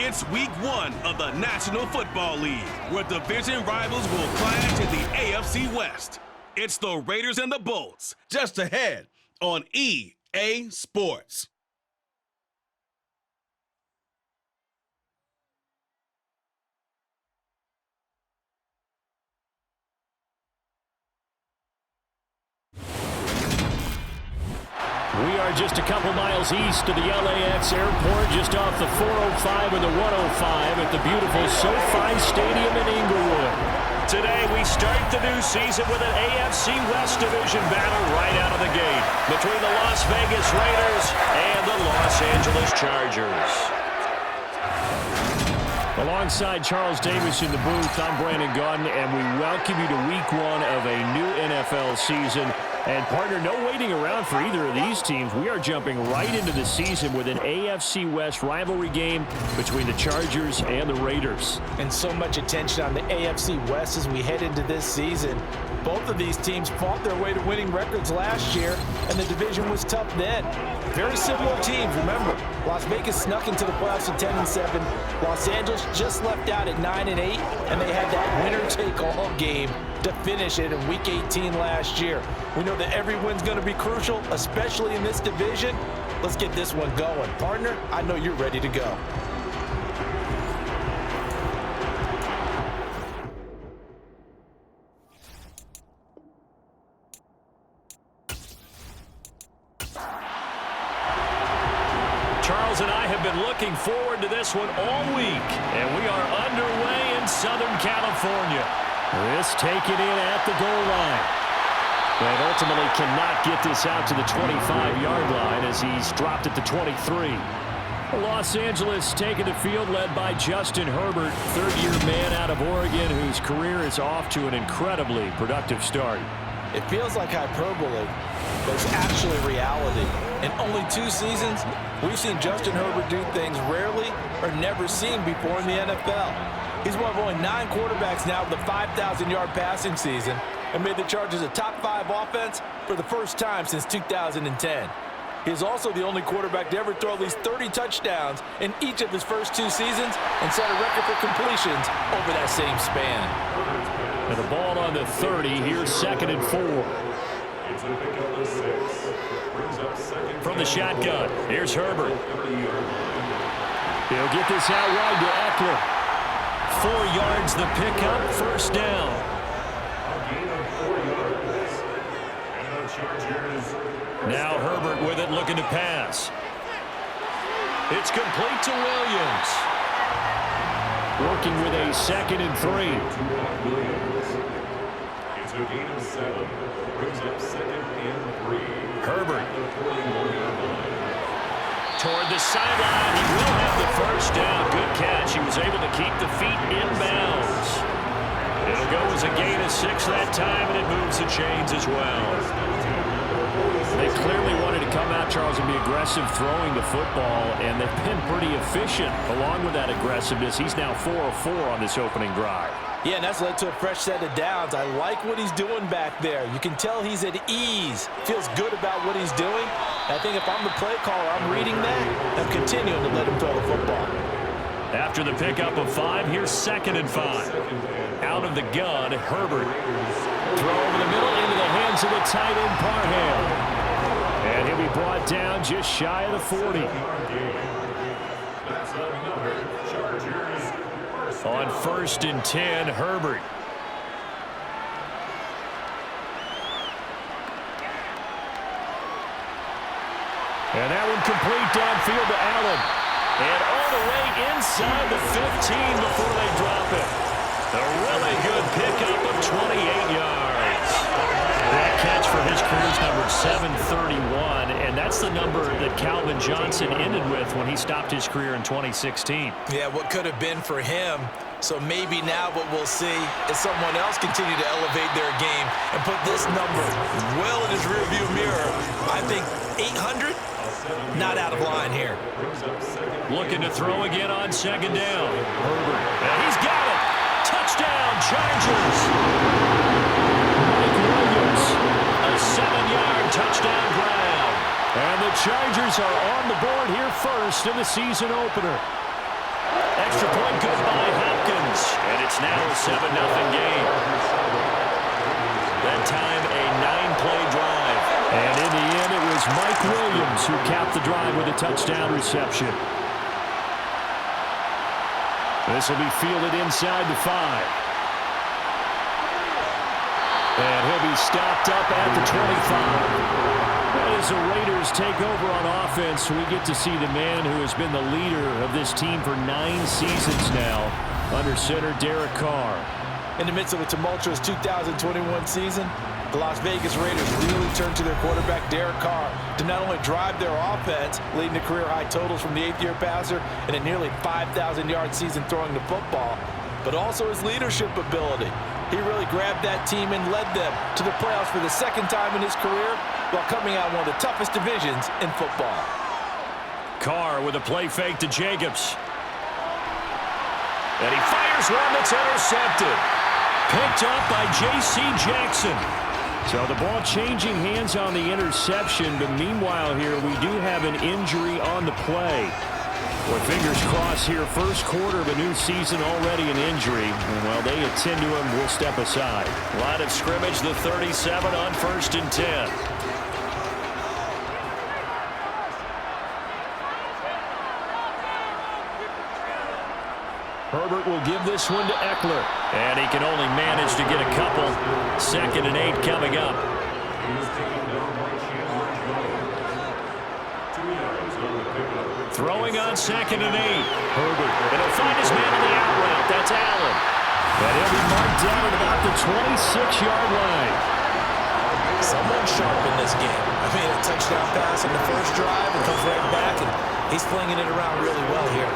It's week 1 of the National Football League, where division rivals will clash in the AFC West. It's the Raiders and the Bolts, just ahead on EA Sports. We are just a couple miles east of the LAX airport, just off the 405 and the 105 at the beautiful SoFi Stadium in Inglewood. Today we start the new season with an AFC West Division battle right out of the gate between the Las Vegas Raiders and the Los Angeles Chargers. Alongside Charles Davis in the booth, I'm Brandon Gaudin, and we welcome you to week 1 of a new NFL season. And, partner, no waiting around for either of these teams. We are jumping right into the season with an AFC West rivalry game between the Chargers and the Raiders. And so much attention on the AFC West as we head into this season. Both of these teams fought their way to winning records last year, and the division was tough then. Very similar teams, remember. Las Vegas snuck into the playoffs at 10-7. Los Angeles just left out at 9-8, and they had that winner-take-all game to finish it in Week 18 last year. We know that every win's going to be crucial, especially in this division. Let's get this one going. Partner, I know you're ready to go. Charles and I have been looking forward to this one all week, and we are underway in Southern California. This taken in at the goal line. But ultimately cannot get this out to the 25-yard line as he's dropped at the 23. Los Angeles taking the field led by Justin Herbert, third-year man out of Oregon whose career is off to an incredibly productive start. It feels like hyperbole, but it's actually reality. In only 2 seasons, we've seen Justin Herbert do things rarely or never seen before in the NFL. He's one of only 9 quarterbacks now with a 5,000-yard passing season and made the Chargers a top 5 offense for the first time since 2010. He is also the only quarterback to ever throw at least 30 touchdowns in each of his first 2 seasons and set a record for completions over that same span. And the ball on the 30, here's 2nd and 4. From the shotgun, here's Herbert. He'll get this out wide to Eckler. 4 yards the pickup, first down. Now Herbert with it, looking to pass. It's complete to Williams. Working with a 2nd and 3. It's a gain of 7. Brings up 2nd and 3. Herbert. Toward the sideline, he will have the first down. Good catch. He was able to keep the feet in bounds. It'll go as a gain of 6 that time, and it moves the chains as well. They clearly wanted to come out, Charles, and be aggressive throwing the football, and they've been pretty efficient. Along with that aggressiveness, he's now 4 of 4 on this opening drive. Yeah, and that's led to a fresh set of downs. I like what he's doing back there. You can tell he's at ease. Feels good about what he's doing. I think if I'm the play caller, I'm reading that. I'm continuing to let him throw the football. After the pickup of 5, here's 2nd and 5. Out of the gun, Herbert. Throw over the middle into the hands of the tight end, Parham. And he'll be brought down just shy of the 40. On 1st and 10, Herbert. And that one complete downfield to Allen. And all the way inside the 15 before they drop it. A really good pickup of 28 yards. That catch for his career's number 731, and that's the number that Calvin Johnson ended with when he stopped his career in 2016. Yeah, what could have been for him. So maybe now what we'll see is someone else continue to elevate their game and put this number well in his rearview mirror. I think 800, not out of line here. Looking to throw again on 2nd down. Herbert, and he's got it. Touchdown, Chargers. Mike Williams, a 7-yard touchdown grab. And the Chargers are on the board here first in the season opener. Extra point good by Hopkins. And it's now a 7-0 game. That time a 9-play drive. And in the end, it was Mike Williams who capped the drive with a touchdown reception. This will be fielded inside the 5. And he'll be stopped up at the 25. As the Raiders take over on offense, we get to see the man who has been the leader of this team for 9 seasons now, under center Derek Carr. In the midst of a tumultuous 2021 season, the Las Vegas Raiders really turned to their quarterback, Derek Carr, to not only drive their offense, leading to career-high totals from the 8th-year passer and a nearly 5,000-yard season throwing the football, but also his leadership ability. He really grabbed that team and led them to the playoffs for the 2nd time in his career while coming out one of the toughest divisions in football. Carr with a play fake to Jacobs. And he fires one that's intercepted. Picked up by J.C. Jackson. So the ball changing hands on the interception, but meanwhile here we do have an injury on the play. Well, fingers crossed here, first quarter of a new season, already an injury. And while they attend to him, we'll step aside. Line of scrimmage, the 37 on 1st and 10. Herbert will give this one to Eckler. And he can only manage to get a couple. 2nd and 8 coming up. Throwing on 2nd and 8. Herbert. And he'll find his man on the out route. That's Allen. And he'll be marked down at about the 26-yard line. Someone sharp in this game. I mean, a touchdown pass in the first drive and comes right back, and he's flinging it around really well here.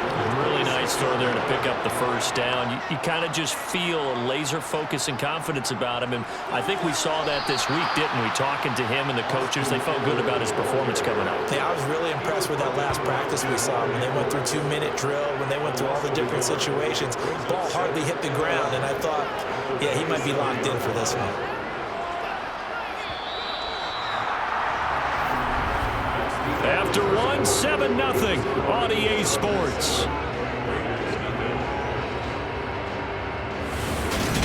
Really nice throw there to pick up the first down. You kind of just feel a laser focus and confidence about him, and I think we saw that this week, didn't we? Talking to him and the coaches, they felt good about his performance coming up. Yeah, I was really impressed with that last practice we saw when they went through 2-minute drill, when they went through all the different situations. Ball hardly hit the ground, and I thought, yeah, he might be locked in for this one. After 7-0 on EA Sports.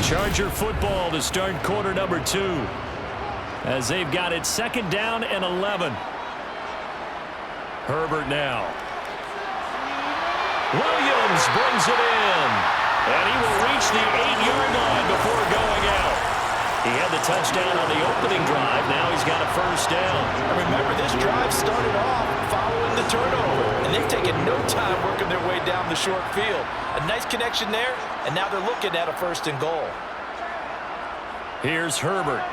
Charger football to start quarter number 2. As they've got it 2nd down and 11. Herbert now. Williams brings it in. And he will reach the 8-yard line before going out. He had the touchdown on the opening drive. Now he's got a first down. And remember, this drive started off following the turnover, and they've taken no time working their way down the short field. A nice connection there, and now they're looking at a 1st and goal. Here's Herbert.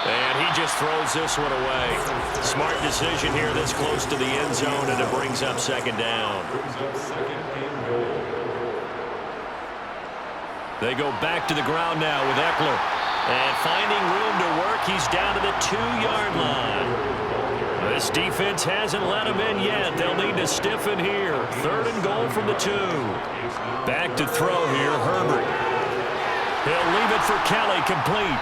And he just throws this one away. Smart decision here this close to the end zone, and it brings up 2nd down. They go back to the ground now with Eckler. And finding room to work, he's down to the 2-yard line. This defense hasn't let him in yet. They'll need to stiffen here. 3rd and goal from the 2. Back to throw here, Herbert. He'll leave it for Kelly, complete.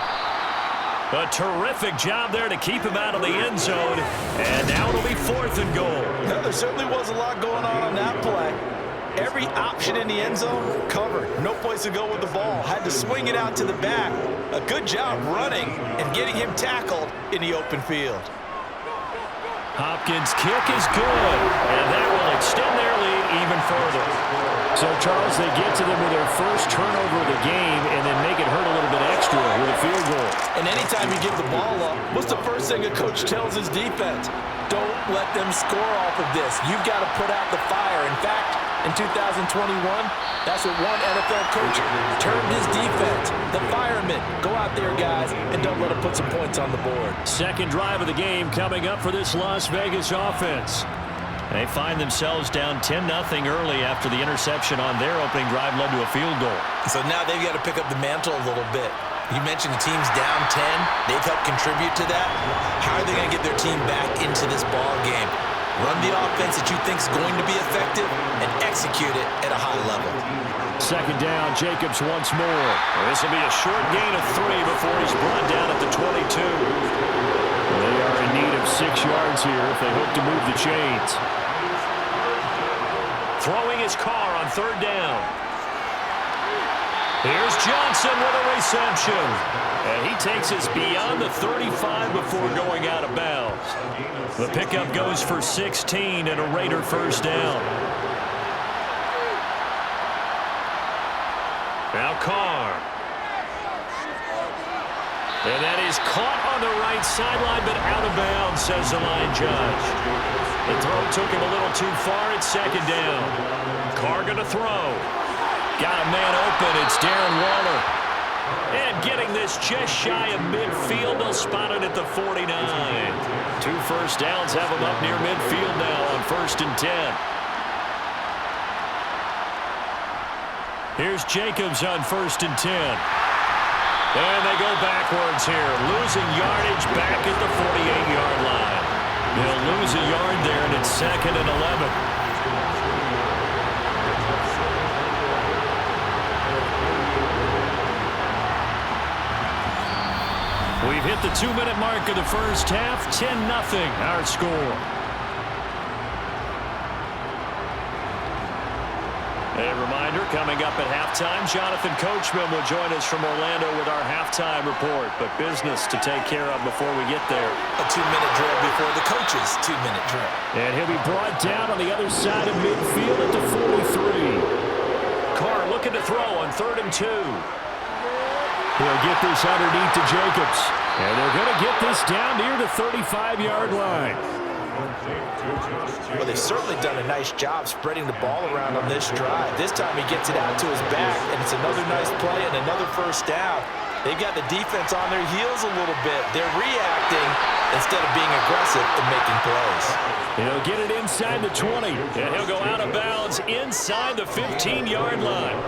A terrific job there to keep him out of the end zone. And now it'll be 4th and goal. No, there certainly was a lot going on that play. Every option in the end zone covered. No place to go with the ball. Had to swing it out to the back. A good job running and getting him tackled in the open field. Hopkins' kick is good. And that will extend their lead even further. So, Charles, they get to them with their first turnover of the game and then make it hurt a little bit extra with a field goal. And anytime you give the ball up, what's the first thing a coach tells his defense? Don't let them score off of this. You've got to put out the fire. In fact, in 2021, that's what one NFL coach termed his defense. The firemen. Go out there, guys, and don't let them put some points on the board. 2nd drive of the game coming up for this Las Vegas offense. They find themselves down 10-0 early after the interception on their opening drive led to a field goal. So now they've got to pick up the mantle a little bit. You mentioned the team's down 10. They've helped contribute to that. How are they going to get their team back into this ball game? Run the offense that you think is going to be effective and execute it at a high level. 2nd down, Jacobs once more. This will be a short gain of 3 before he's brought down at the 22. They are in need of 6 yards here if they hope to move the chains. Throwing his car on 3rd down. Here's Johnson with a reception. And he takes us beyond the 35 before going out of bounds. The pickup goes for 16 and a Raider 1st down. Now Carr. And that is caught on the right sideline, but out of bounds, says the line judge. The throw took him a little too far at 2nd down. Carr going to throw. Got a man open. It's Darren Waller. And getting this just shy of midfield. They'll spot it at the 49. 2 first downs have him up near midfield now on 1st and 10. Here's Jacobs on 1st and 10. And they go backwards here. Losing yardage back at the 48-yard line. They'll lose a yard there, and it's 2nd and 11. We've hit the 2-minute mark of the first half. 10-0 our score. A reminder, coming up at halftime, Jonathan Coachman will join us from Orlando with our halftime report. But business to take care of before we get there. A 2-minute drill before the coach's 2-minute drill. And he'll be brought down on the other side of midfield at the 43. Carr looking to throw on 3rd and 2. He'll get this underneath to Jacobs. And they're going to get this down near the 35-yard line. Well, they've certainly done a nice job spreading the ball around on this drive. This time he gets it out to his back, and it's another nice play and another 1st down. They've got the defense on their heels a little bit. They're reacting instead of being aggressive and making plays. He'll get it inside the 20, and he'll go out of bounds inside the 15-yard line.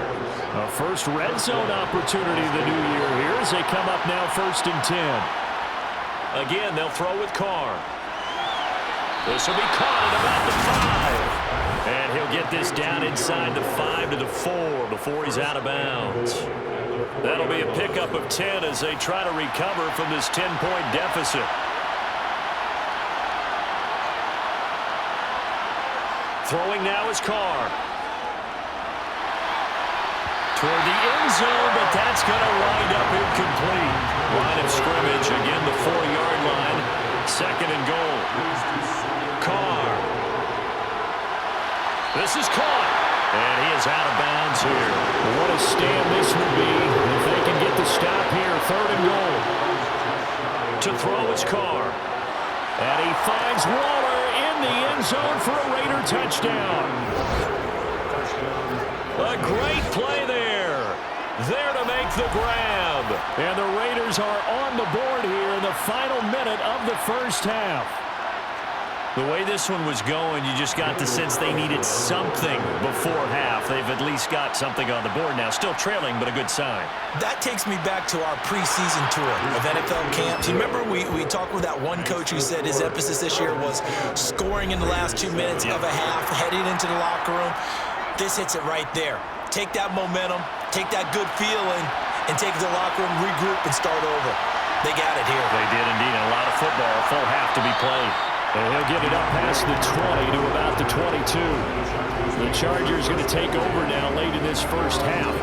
A first red zone opportunity of the new year here as they come up now 1st and 10. Again, they'll throw with Carr. This will be caught at about the 5. And he'll get this down inside the 5 to the 4 before he's out of bounds. That'll be a pickup of 10 as they try to recover from this 10-point deficit. Throwing now is Carr. Toward the end zone, but that's going to wind up incomplete. Line of scrimmage, again the 4-yard line. 2nd and goal. Carr. This is caught. And he is out of bounds here. What a stand this would be if they can get the stop here. 3rd and goal. To throw is Carr. And he finds Waller in the end zone for a Raider touchdown. A great play there. There to make the grab. And the Raiders are on the board here in the final minute of the first half. The way this one was going, you just got the sense they needed something before half. They've at least got something on the board now. Still trailing, but a good sign. That takes me back to our preseason tour of NFL camps. You remember we talked with that one coach who said his emphasis this year was scoring in the last 2 minutes of a half, heading into the locker room. This hits it right there. Take that momentum, take that good feeling, and take it to the locker room, regroup, and start over. They got it here. They did indeed. A lot of football, a full half to be played. And he'll get it up past the 20 to about the 22. The Chargers going to take over now late in this first half.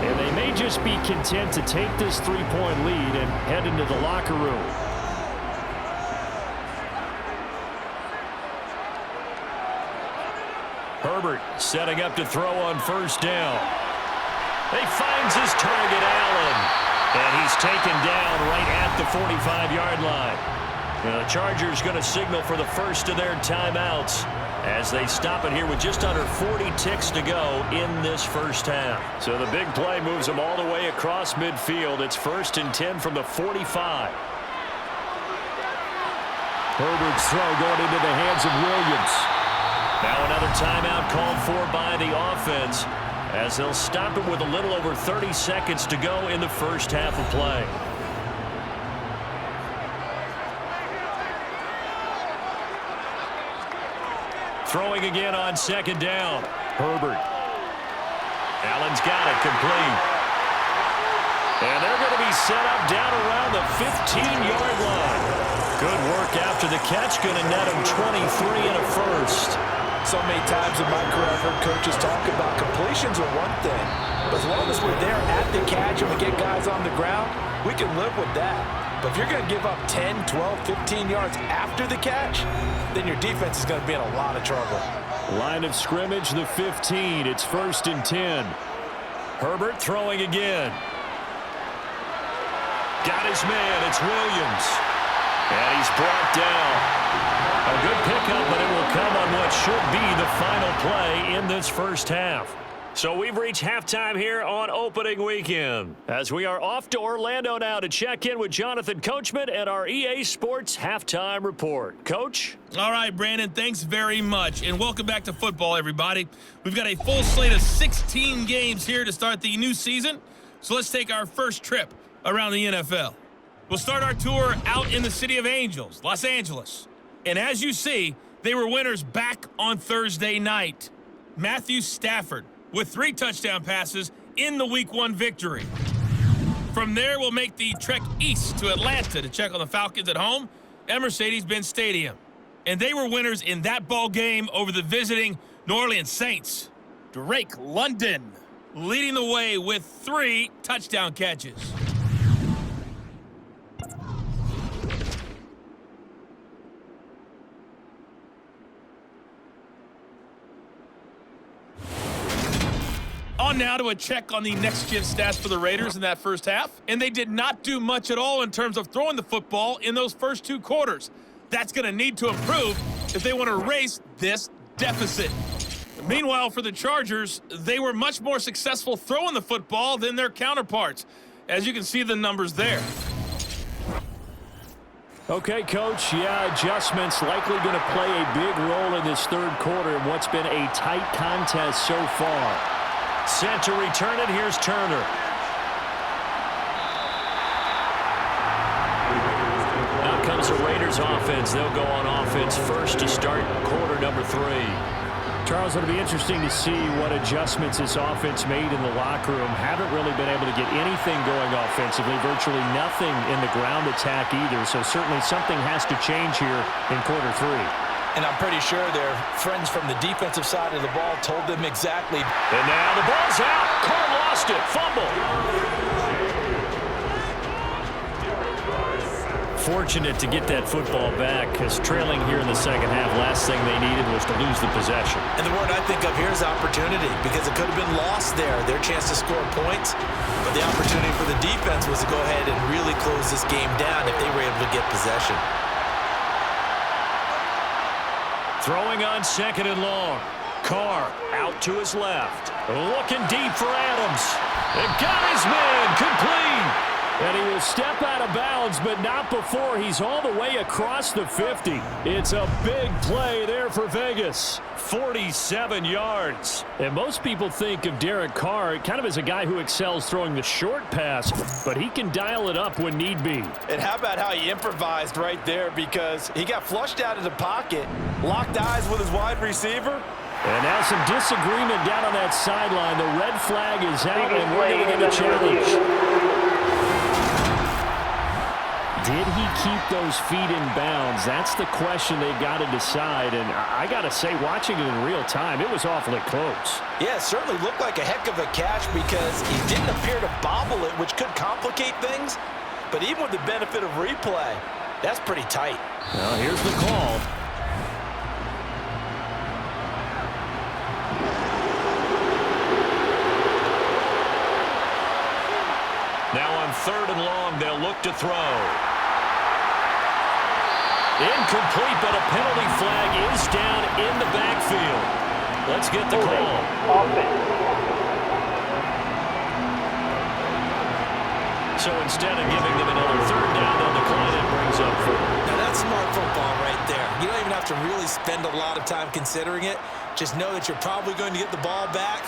And they may just be content to take this 3-point lead and head into the locker room. Herbert setting up to throw on 1st down. He finds his target, Allen. And he's taken down right at the 45-yard line. The Chargers going to signal for the first of their timeouts as they stop it here with just under 40 ticks to go in this first half. So the big play moves them all the way across midfield. It's 1st and 10 from the 45. Herbert's throw going into the hands of Williams. Now another timeout called for by the offense as they'll stop it with a little over 30 seconds to go in the first half of play. Throwing again on 2nd down. Herbert. Allen's got it complete. And they're going to be set up down around the 15-yard line. Good work after the catch. Going to net him 23 and a first. So many times in my career I've heard coaches talk about completions are one thing. But as long as we're there at the catch and we get guys on the ground, we can live with that. But if you're going to give up 10, 12, 15 yards after the catch, then your defense is going to be in a lot of trouble. Line of scrimmage, the 15. It's 1st and 10. Herbert throwing again. Got his man. It's Williams. And he's brought down. A good pickup, but it will come on what should be the final play in this first half. So we've reached halftime here on opening weekend, as we are off to Orlando now to check in with Jonathan Coachman and our EA Sports Halftime Report. Coach? All right, Brandon, thanks very much, and welcome back to football, everybody. We've got a full slate of 16 games here to start the new season, so let's take our first trip around the NFL. We'll start our tour out in the City of Angels, Los Angeles. And as you see, they were winners back on Thursday night. Matthew Stafford with 3 touchdown passes in the Week 1 victory. From there, we'll make the trek east to Atlanta to check on the Falcons at home at Mercedes-Benz Stadium. And they were winners in that ball game over the visiting New Orleans Saints. Drake London leading the way with 3 touchdown catches. On now to a check on the next-gen stats for the Raiders in that first half. And they did not do much at all in terms of throwing the football in those first 2 quarters. That's going to need to improve if they want to erase this deficit. Meanwhile, for the Chargers, they were much more successful throwing the football than their counterparts, as you can see the numbers there. Okay, Coach, adjustments likely going to play a big role in this third quarter in what's been a tight contest so far. Set to return it. Here's Turner. Out comes the Raiders offense. They'll go on offense first to start quarter number 3. Charles, it'll be interesting to see what adjustments this offense made in the locker room. Haven't really been able to get anything going offensively. Virtually nothing in the ground attack either. So certainly something has to change here in quarter 3. And I'm pretty sure their friends from the defensive side of the ball told them exactly. And now the ball's out. Carr lost it. Fumble. Fortunate to get that football back, because trailing here in the second half, last thing they needed was to lose the possession. And the word I think of here is opportunity, because it could have been lost there, their chance to score points. But the opportunity for the defense was to go ahead and really close this game down if they were able to get possession. Throwing on 2nd and long. Carr out to his left. Looking deep for Adams. And got his man complete. And he will step out of bounds, but not before he's all the way across the 50. It's a big play there for Vegas. 47 yards. And most people think of Derek Carr kind of as a guy who excels throwing the short pass, but he can dial it up when need be. And how about how he improvised right there, because he got flushed out of the pocket, locked eyes with his wide receiver. And now some disagreement down on that sideline. The red flag is out, and we're going to get a challenge. Did he keep those feet in bounds? That's the question they've got to decide. And I got to say, watching it in real time, it was awfully close. Yeah, it certainly looked like a heck of a catch, because he didn't appear to bobble it, which could complicate things. But even with the benefit of replay, that's pretty tight. Well, here's the call. Now on 3rd and long, they'll look to throw. Incomplete, but a penalty flag is down in the backfield. Let's get the call. So instead of giving them another 3rd down, they'll decline it, brings up 4th. Now that's smart football right there. You don't even have to really spend a lot of time considering it. Just know that you're probably going to get the ball back.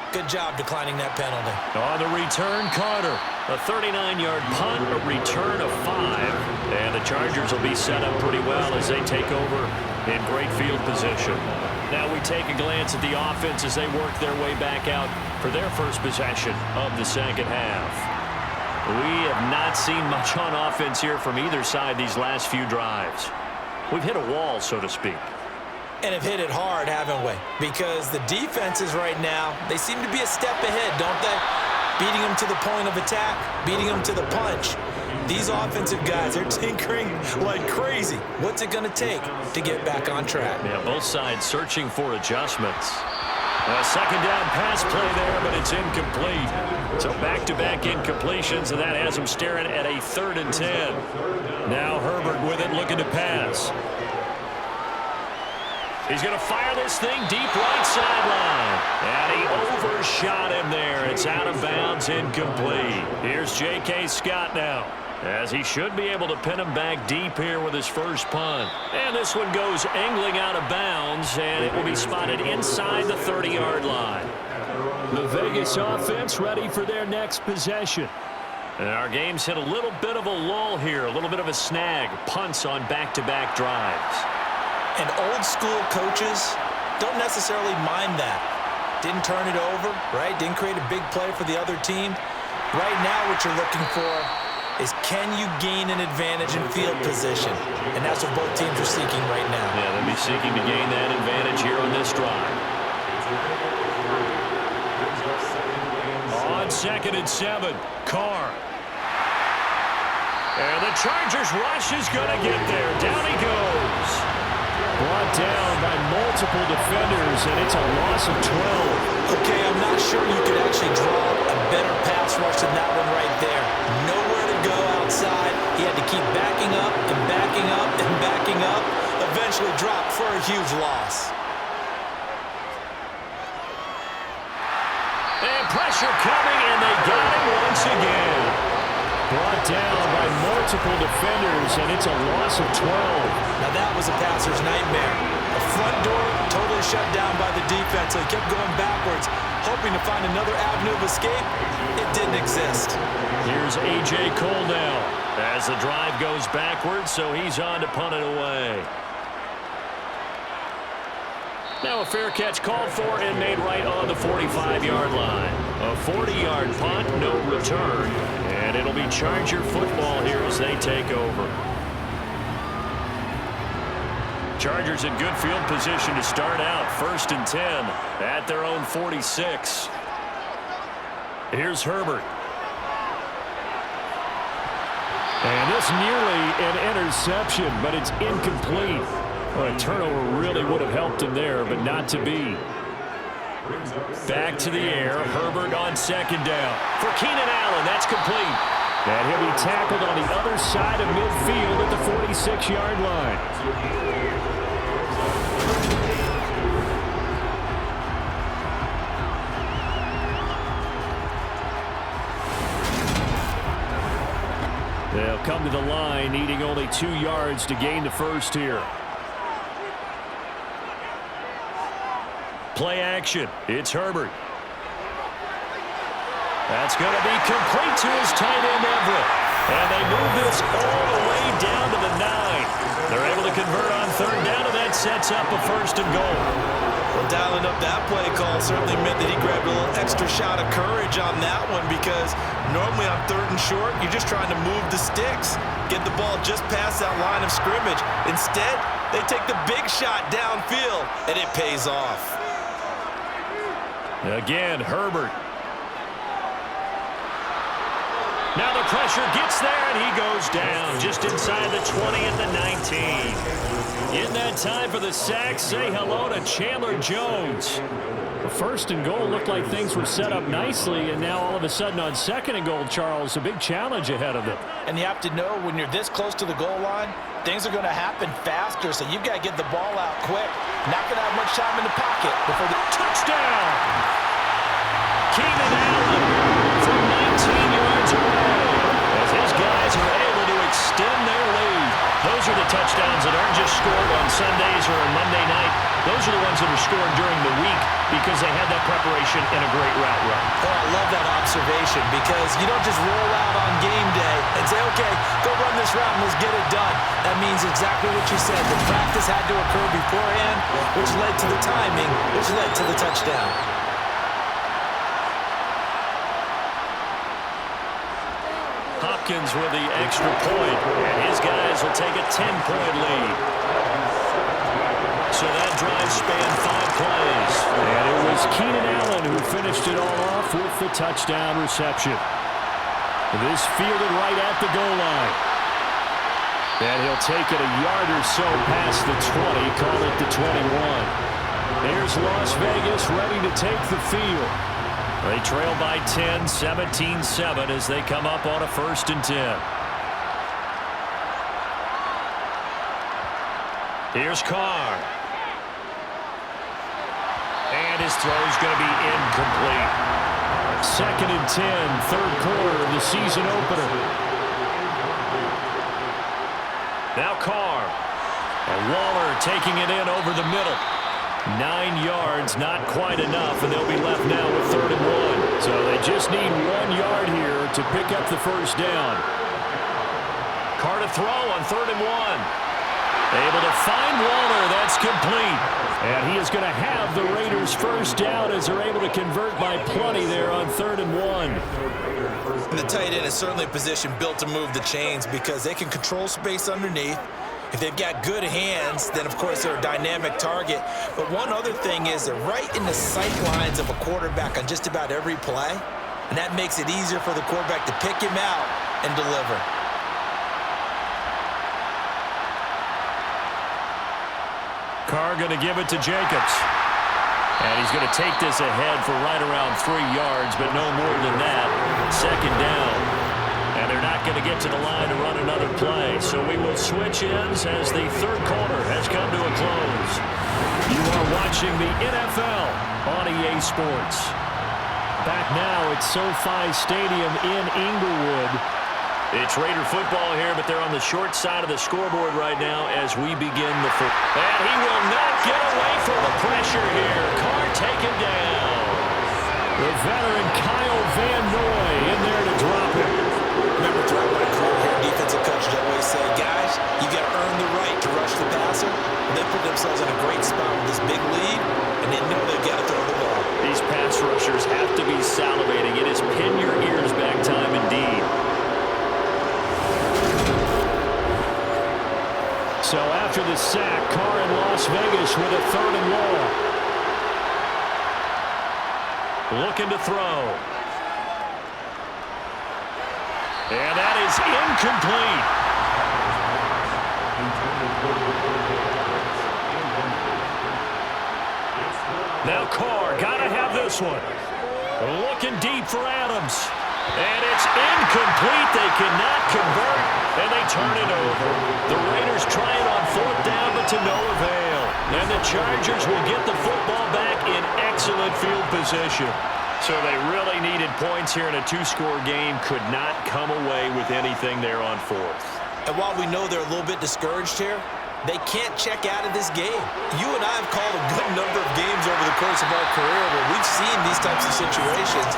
Good job declining that penalty. On the return, Carter. A 39-yard punt, a return of 5. And the Chargers will be set up pretty well as they take over in great field position. Now we take a glance at the offense as they work their way back out for their first possession of the second half. We have not seen much on offense here from either side these last few drives. We've hit a wall, so to speak. And have hit it hard, haven't we? Because the defenses right now, they seem to be a step ahead, don't they? Beating them to the point of attack, beating them to the punch. These offensive guys are tinkering like crazy. What's it going to take to get back on track? Yeah, both sides searching for adjustments. A second down pass play there, but it's incomplete. So back-to-back incompletions, and that has them staring at a 3rd and 10. Now Herbert with it, looking to pass. He's going to fire this thing deep right sideline. And he overshot him there. It's out of bounds, incomplete. Here's J.K. Scott now, as he should be able to pin him back deep here with his first punt. And this one goes angling out of bounds, and it will be spotted inside the 30-yard line. The Vegas offense ready for their next possession. And our game's hit a little bit of a lull here, a little bit of a snag. Punts on back-to-back drives. And old-school coaches don't necessarily mind that. Didn't turn it over, right? Didn't create a big play for the other team. Right now what you're looking for is, can you gain an advantage in field position? And that's what both teams are seeking right now. Yeah, they'll be seeking to gain that advantage here on this drive. On 2nd and 7, Carr. And the Chargers rush is going to get there. Down he goes. Brought down by multiple defenders, and it's a loss of 12. Okay, I'm not sure you could actually draw a better pass rush than that one right there. Nowhere to go outside. He had to keep backing up and backing up and backing up. Eventually dropped for a huge loss. And pressure coming, and they got him once again. Brought down by multiple defenders, and it's a loss of 12. Now that was a passer's nightmare. The front door totally shut down by the defense, so he kept going backwards, hoping to find another avenue of escape. It didn't exist. Here's A.J. Cole now, as the drive goes backwards, so he's on to punt it away. Now a fair catch called for and made right on the 45-yard line. A 40-yard punt, no return, and it'll be Charger football here as they take over. Chargers in good field position to start out. 1st and 10 at their own 46. Here's Herbert. And this nearly an interception, but it's incomplete. Well, a turnover really would have helped him there, but not to be. Back to the air. Herbert on 2nd down. For Keenan Allen, that's complete. And he'll be tackled on the other side of midfield at the 46-yard line. They'll come to the line, needing only 2 yards to gain the first here. Play action. It's Herbert. That's going to be complete to his tight end, Everett. And they move this all the way down to the 9. They're able to convert on 3rd down, and that sets up a 1st and goal. Well, dialing up that play call certainly meant that he grabbed a little extra shot of courage on that one, because normally on 3rd and short, you're just trying to move the sticks, get the ball just past that line of scrimmage. Instead, they take the big shot downfield, and it pays off. Again, Herbert. Now the pressure gets there, and he goes down just inside the 20 at the 19. In that time for the sack, say hello to Chandler Jones. The 1st and goal looked like things were set up nicely, and now all of a sudden on 2nd and goal, Charles, a big challenge ahead of them. And you have to know when you're this close to the goal line, things are going to happen faster, so you've got to get the ball out quick. Not going to have much time in the pocket before the touchdown. Keenan Allen from 19 yards away, as his guys are able to extend their lead. Those are the touchdowns that aren't just scored on Sundays or on Monday night. Those are the ones that are scored during the week because they had that preparation and a great route run. Oh, I love that observation, because you don't just roll out on game day and say, okay, go run this route and let's get it done. That means exactly what you said. The practice had to occur beforehand, which led to the timing, which led to the touchdown. Falcons with the extra point, and his guys will take a 10-point lead. So that drive spanned 5 plays. And it was Keenan Allen who finished it all off with the touchdown reception. This fielded right at the goal line. And he'll take it a yard or so past the 20, call it the 21. Here's Las Vegas ready to take the field. They trail by 10, 17-7 as they come up on a 1st and 10. Here's Carr. And his throw's going to be incomplete. 2nd and 10, 3rd quarter of the season opener. Now Carr. And Waller taking it in over the middle. 9 yards, not quite enough, and they'll be left now with 3rd and 1. So they just need 1 yard here to pick up the first down. Carr to throw on 3rd and 1. Able to find Waller. That's complete. And he is going to have the Raiders first down as they're able to convert by plenty there on 3rd and 1. And the tight end is certainly a position built to move the chains because they can control space underneath. If they've got good hands, then of course they're a dynamic target. But one other thing is they're right in the sight lines of a quarterback on just about every play. And that makes it easier for the quarterback to pick him out and deliver. Carr going to give it to Jacobs. And he's going to take this ahead for right around 3 yards, but no more than that. 2nd down. And they're not going to get to the line to run another play. So we will switch ends as the 3rd quarter has come to a close. You are watching the NFL on EA Sports. Back now at SoFi Stadium in Inglewood. It's Raider football here, but they're on the short side of the scoreboard right now as we begin the foot. And he will not get away from the pressure here. Carr taken down. The veteran Kyle Van Noy in there to drop it. Remember throughout my career here, defensive coaches always say, guys, you got to earn the right to rush the passer. They put themselves in a great spot with this big lead, and they know they've got to throw the ball. These pass rushers have to be salivating. It is pin your ears back time indeed. So after the sack, Carr in Las Vegas with a 3rd and long. Looking to throw. And that is incomplete. Now Carr, gotta have this one. Looking deep for Adams. And it's incomplete. They cannot convert, and they turn it over. The Raiders try it on 4th down, but to no avail. And the Chargers will get the football back in excellent field position. So they really needed points here in a 2-score game. Could not come away with anything there on 4th. And while we know they're a little bit discouraged here, they can't check out of this game. You and I have called a good number of games over the course of our career where we've seen these types of situations.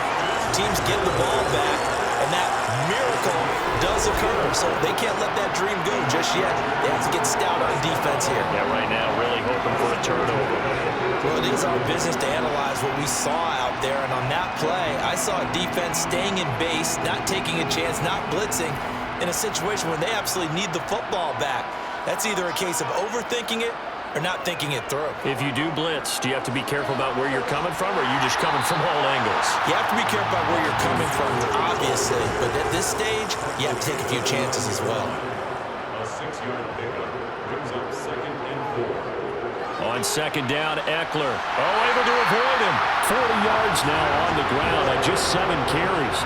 Teams get the ball back, and that miracle does occur. So they can't let that dream go just yet. They have to get stout on defense here. Yeah, right now really hoping for a turnover. Well, it is our business to analyze what we saw out there, and on that play, I saw a defense staying in base, not taking a chance, not blitzing, in a situation where they absolutely need the football back. That's either a case of overthinking it or not thinking it through. If you do blitz, do you have to be careful about where you're coming from, or are you just coming from all angles? You have to be careful about where you're coming from, obviously, but at this stage, you have to take a few chances as well. A 6-yard pickup brings up 2nd and 4. On 2nd down, Eckler. Oh, able to avoid him. 40 yards now on the ground on just 7 carries.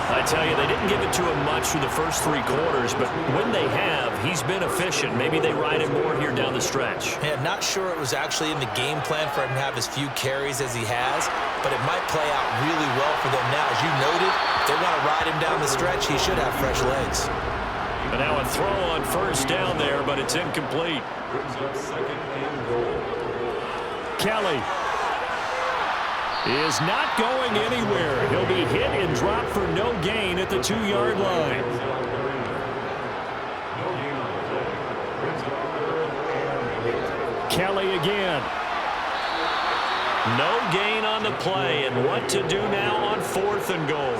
I tell you, they didn't give it to him much through the first 3 quarters, but when they have, he's been efficient. Maybe they ride him more here down the stretch. Yeah, not sure it was actually in the game plan for him to have as few carries as he has, but it might play out really well for them now. As you noted, if they want to ride him down the stretch, he should have fresh legs. And now a throw on 1st down there, but it's incomplete. Brings up 2nd and goal. Kelly is not going anywhere. He'll be hit and dropped for no gain at the 2-yard line. Kelly again. No gain on the play, and what to do now on 4th and goal.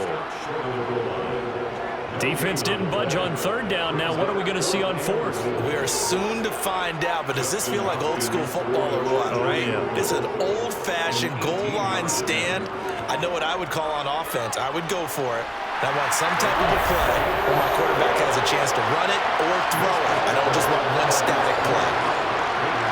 Defense didn't budge on third down. Now what are we going to see on fourth? We are soon to find out, but does this feel like old school football or what, right? Yeah. It's an old-fashioned goal line stand. I know what I would call on offense. I would go for it. I want some type of a play where my quarterback has a chance to run it or throw it. I don't just want one static play.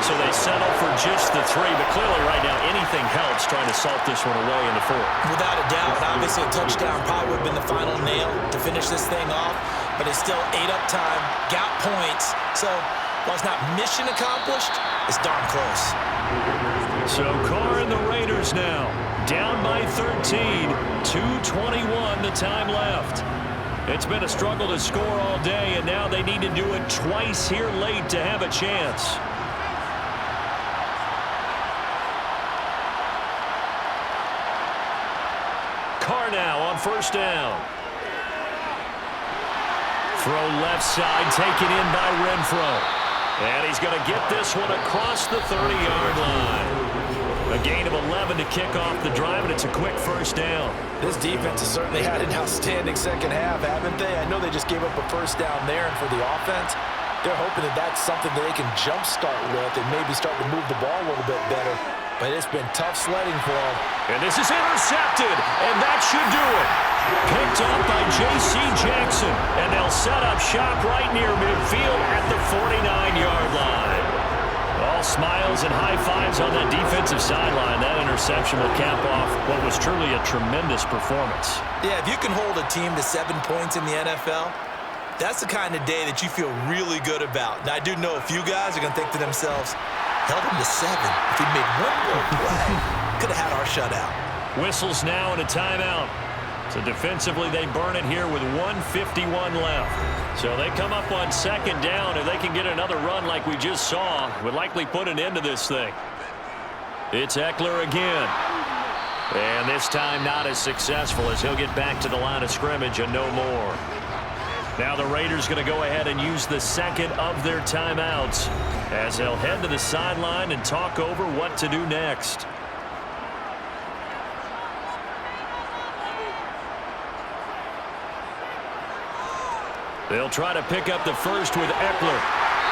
So they settle for just the 3, but clearly right now anything helps trying to salt this one away in the 4th. Without a doubt, obviously a touchdown probably would have been the final nail to finish this thing off, but it's still ate up time, got points. So while it's not mission accomplished, it's darn close. So Carr and the Raiders now down by 13, 2:21 the time left. It's been a struggle to score all day, and now they need to do it twice here late to have a chance. Carr now on first down. Throw left side, taken in by Renfro. And he's going to get this one across the 30-yard line. A gain of 11 to kick off the drive, and it's a quick first down. This defense has certainly had an outstanding second half, haven't they? I know they just gave up a first down there, and for the offense, they're hoping that that's something that they can jumpstart with and maybe start to move the ball a little bit better. But it's been tough sledding for them. And this is intercepted, and that should do it. Picked up by J.C. Jackson, and they'll set up shop right near midfield at the 49-yard line. All smiles and high fives on that defensive sideline. That interception will cap off what was truly a tremendous performance. Yeah, if you can hold a team to 7 points in the NFL, that's the kind of day that you feel really good about. Now, I do know a few guys are going to think to themselves, held him to 7. If he'd made one more play, could have had our shutout. Whistles now and a timeout. So defensively, they burn it here with 1:51 left. So they come up on second down. If they can get another run like we just saw, would likely put an end to this thing. It's Eckler again. And this time not as successful as he'll get back to the line of scrimmage and no more. Now the Raiders going to go ahead and use the second of their timeouts as they'll head to the sideline and talk over what to do next. They'll try to pick up the first with Eckler.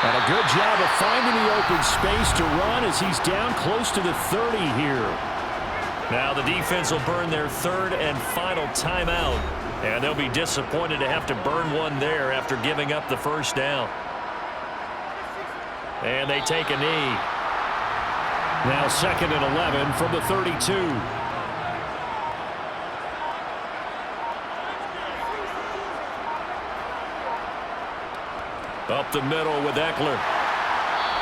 And a good job of finding the open space to run as he's down close to the 30 here. Now the defense will burn their third and final timeout. And they'll be disappointed to have to burn one there after giving up the first down. And they take a knee. Now 2nd and 11 from the 32. Up the middle with Eckler.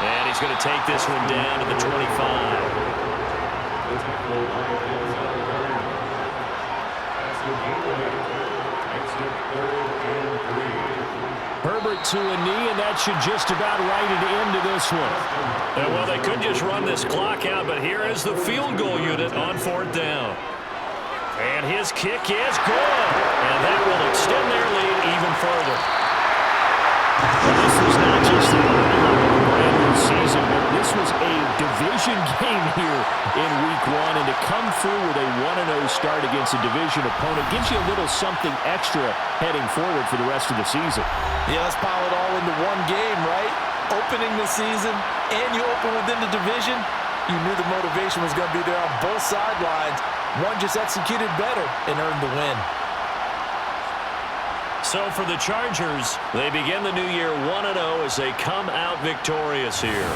And he's going to take this one down to the 25. Herbert to a knee, and that should just about write it into this one. And well, they could just run this clock out, but here is the field goal unit on 4th down. And his kick is good. And that will extend their lead even further. This was not just the brand new season, but this was a division game here in Week 1, and to come through with a 1-0 start against a division opponent gives you a little something extra heading forward for the rest of the season. Yeah, let's pile it all into one game, right? Opening the season, and you open within the division. You knew the motivation was going to be there on both sidelines. One just executed better and earned the win. So for the Chargers, they begin the new year 1-0 as they come out victorious here.